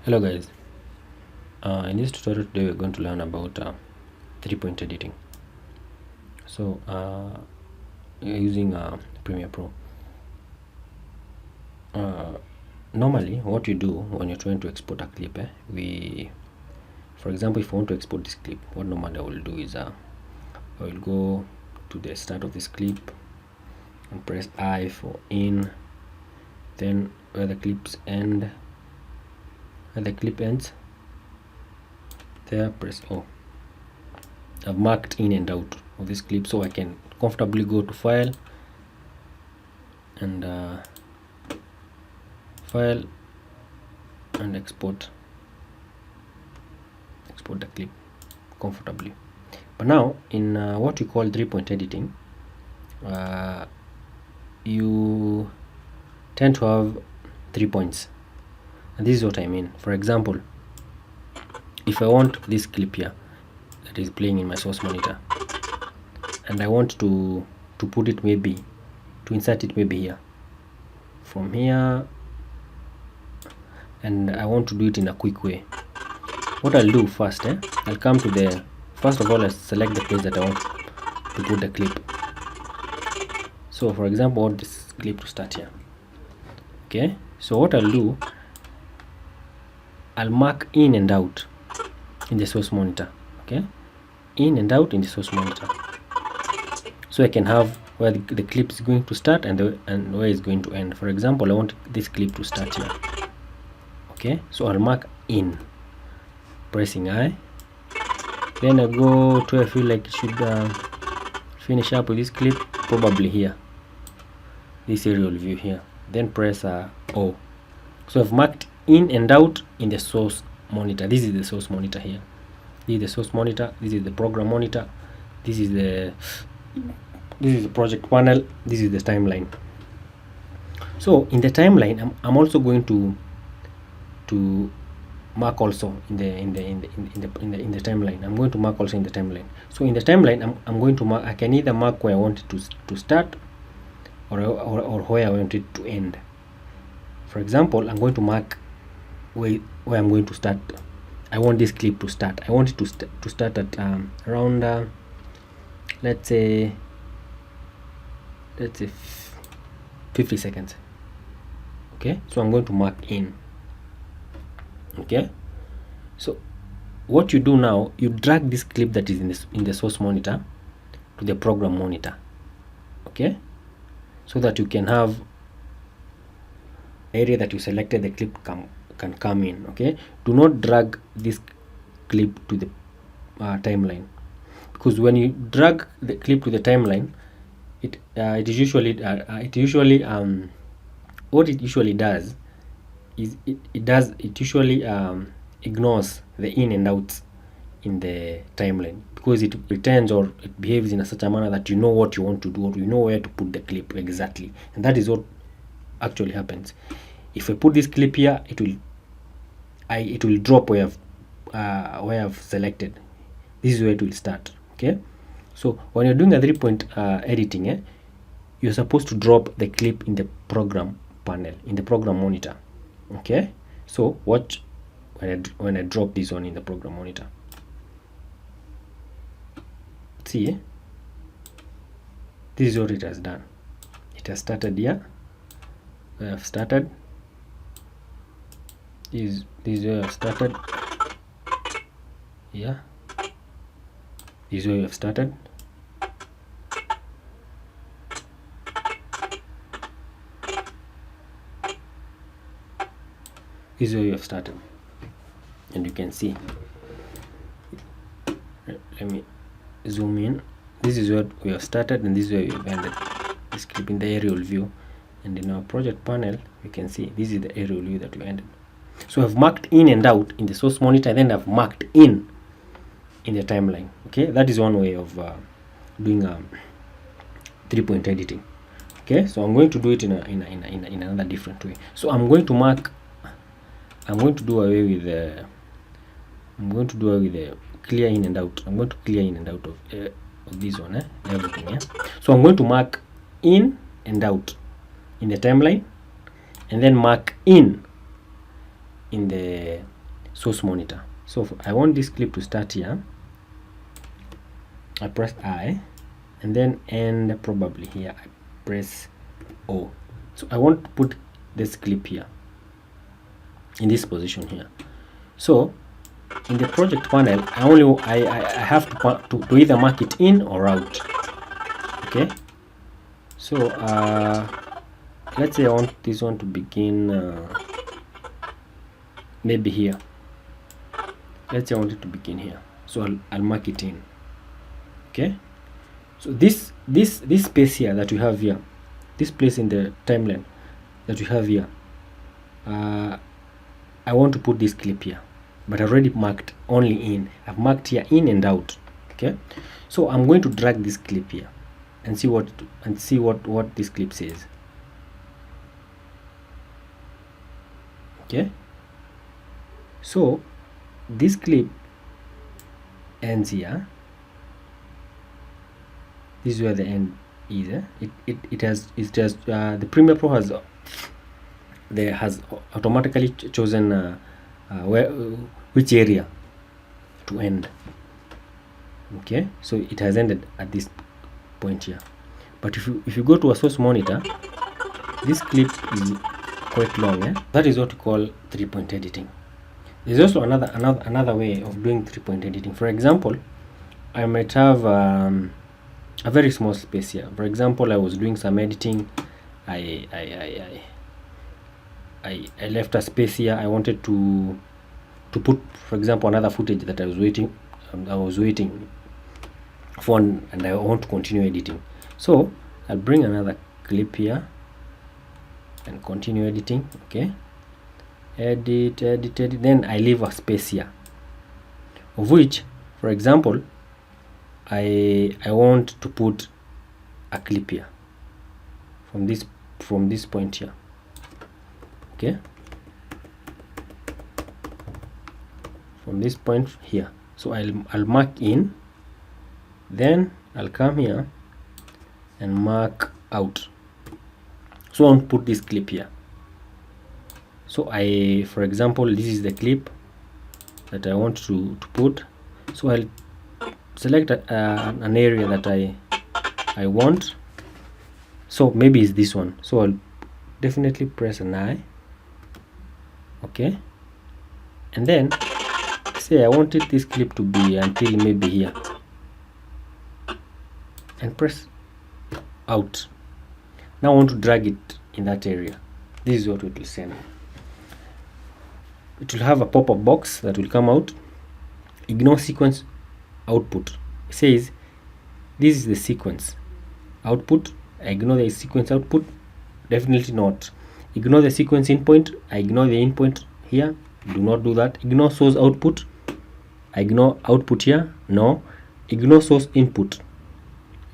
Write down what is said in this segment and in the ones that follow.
Hello guys, in this tutorial today we're going to learn about 3-point editing. So using Premiere Pro. Normally what you do when you're trying to export a clip, for example, if I want to export this clip, what normally I will do is I will go to the start of this clip and press I for in, then where the clip ends, there press O. I've marked in and out of this clip so I can comfortably go to file and export the clip comfortably. But now in what you call 3-point editing, you tend to have 3 points, and this is what I mean. For example, if I want this clip here that is playing in my source monitor and I want to put it, maybe to insert it maybe here, from here, and I want to do it in a quick way, what I'll do first, I'll come to the, first of all, I select the place that I want to put the clip. So for example, I want this clip to start here. Okay, so what I'll do, I'll mark in and out in the source monitor. Okay, in and out in the source monitor, so I can have where the clip is going to start and where it's going to end. For example, I want this clip to start here. Okay, so I'll mark in, pressing I, then I go to, I feel like it should finish up with this clip, probably here, this aerial view here, then press O. So I've marked in and out in the source monitor. This is the source monitor here, this is the source monitor, this is the program monitor, this is the project panel, this is the timeline. So in the timeline, I'm also going to mark also in the timeline. I'm going to mark also in the timeline. So in the timeline, I'm going to mark, I can either mark where I want it to start or where I want it to end. For example, I'm going to mark where I'm going to start. I want this clip to start. I want it to start at around let's say 50 seconds. Okay, so I'm going to mark in. Okay, so what you do now, you drag this clip that is in the source monitor to the program monitor. Okay, so that you can have area that you selected the clip can come in. Okay, do not drag this clip to the timeline, because when you drag the clip to the timeline, it usually does is it usually ignores the in and outs in the timeline, because it returns or it behaves in such a manner that you know what you want to do, or you know where to put the clip exactly. And that is what actually happens. If I put this clip here, it will drop where I've selected. This is where it will start. Okay, so when you're doing a 3-point editing, you're supposed to drop the clip in the program panel, in the program monitor. Okay, so watch when I drop this one in the program monitor. See, this is what it has done. It has started here. I have started. This is where I've started. Yeah, this is where we have started. This is where you have started, and you can see, let me zoom in, this is where we have started and this is where we have ended this clip in the aerial view. And in our project panel, you can see this is the aerial view that we ended. So I've marked in and out in the source monitor, then I've marked in the timeline. Okay, that is one way of doing 3-point editing. Okay, so I'm going to do it in another different way. So I'm going to do away with the clear in and out. I'm going to clear in and out of this one, everything. So I'm going to mark in and out in the timeline, and then mark in the source monitor. So I want this clip to start here. I press I, and then end probably here. I press O. So I want to put this clip here in this position here. So in the project panel, I have to either mark it in or out. Okay. So let's say I want this one to begin maybe here. Let's say I want it to begin here. So I'll mark it in. Okay. So this space here that you have here, this place in the timeline that you have here, I want to put this clip here, but I already marked only in. I've marked here in and out. Okay. So I'm going to drag this clip here and see what this clip says. Okay. So this clip ends here. This is where the end is. It has the Premiere Pro has automatically chosen which area to end. Okay, so it has ended at this point here. But if you go to a source monitor, this clip is quite long. That is what we call 3-point editing. There's also another way of doing 3-point editing. For example, I might have a very small space here. For example, I was doing some editing. I left a space here. I wanted to put, for example, another footage that I was waiting for, and I want to continue editing. So I'll bring another clip here and continue editing. Okay, edit. Then I leave a space here, of which, for example, I want to put a clip here from this point here. Okay, from this point here. So I'll mark in, then I'll come here and mark out. So I want to put this clip here. So for example, this is the clip that I want to put. So I'll select an area that I want. So maybe it's this one. So I'll definitely press an I. Okay, and then say I wanted this clip to be until maybe here, and press out. Now I want to drag it in that area. This is what it will send. It will have a pop-up box that will come out. Ignore sequence output. It says this is the sequence output. I ignore the sequence output. Definitely not. Ignore the sequence input. I ignore the input here. Do not do that. Ignore source output. I ignore output here. No. Ignore source input.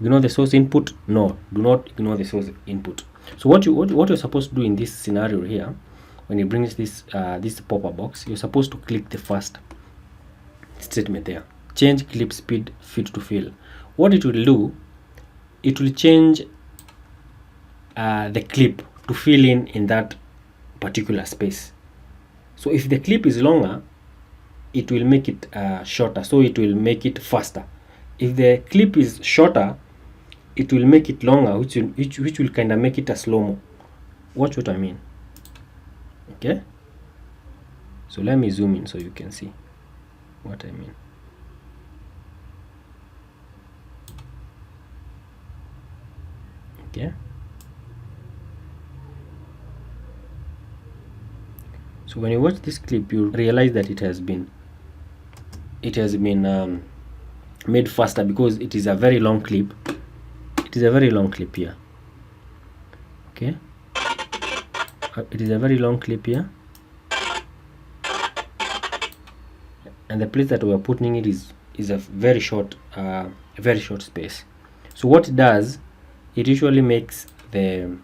Ignore the source input. No. Do not ignore the source input. So what you're supposed to do in this scenario here, when it brings this pop-up box, you're supposed to click the first statement there. Change clip speed fit to fill. What it will do, it will change the clip to fill in that particular space. So if the clip is longer, it will make it shorter, so it will make it faster. If the clip is shorter, it will make it longer, which will kind of make it a slow-mo. Watch what I mean. Okay, so let me zoom in so you can see what I mean. Okay, so when you watch this clip, you realize that it has been made faster because it is a very long clip. It is a very long clip here. Okay, it is a very long clip here, and the place that we are putting it is a very short space. So what it does, it usually makes the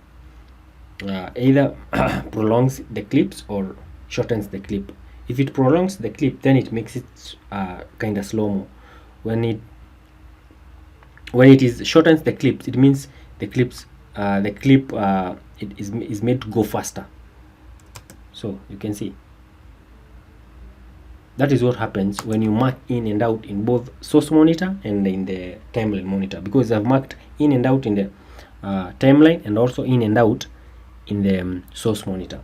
either prolongs the clips or shortens the clip. If it prolongs the clip, then it makes it kind of slow-mo. When it shortens the clips, it means the clip it is made to go faster. So you can see That is what happens when you mark in and out in both source monitor and in the timeline monitor, because I've marked in and out in the timeline and also in and out in the source monitor.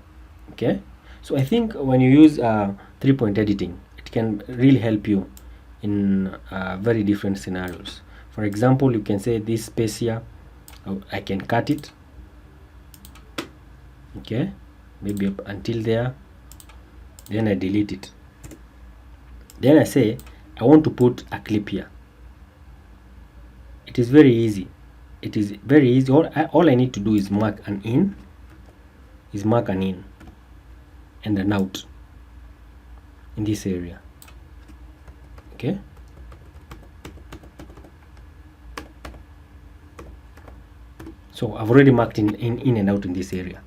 Okay, so I think when you use 3-point editing, it can really help you in very different scenarios. For example, you can say this space here, I can cut it, okay, maybe up until there, then I delete it. Then I say I want to put a clip here. It is very easy. It is very easy. All I need to do is mark an in, and an out in this area. Okay. So I've already marked in and out in this area.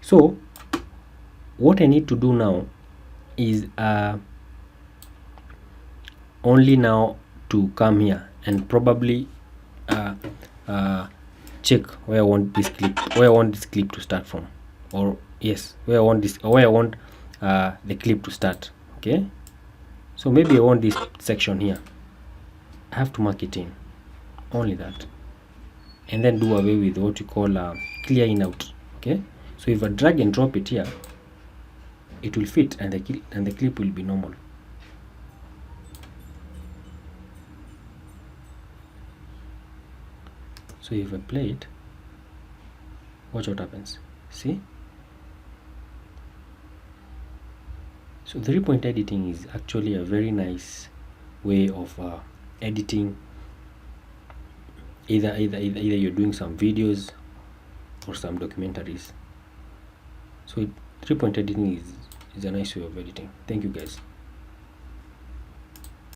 So what I need to do now is only now to come here and probably check where I want this clip to start from, or yes, where I want the clip to start. Okay, so maybe I want this section here. I have to mark it in, only that, and then do away with what you call clear in out. Okay, so if I drag and drop it here, it will fit and the clip will be normal. So if I play it, watch what happens. See? So 3-point editing is actually a very nice way of editing. Either you're doing some videos or some documentaries. So 3-point editing is a nice way of editing. Thank you guys.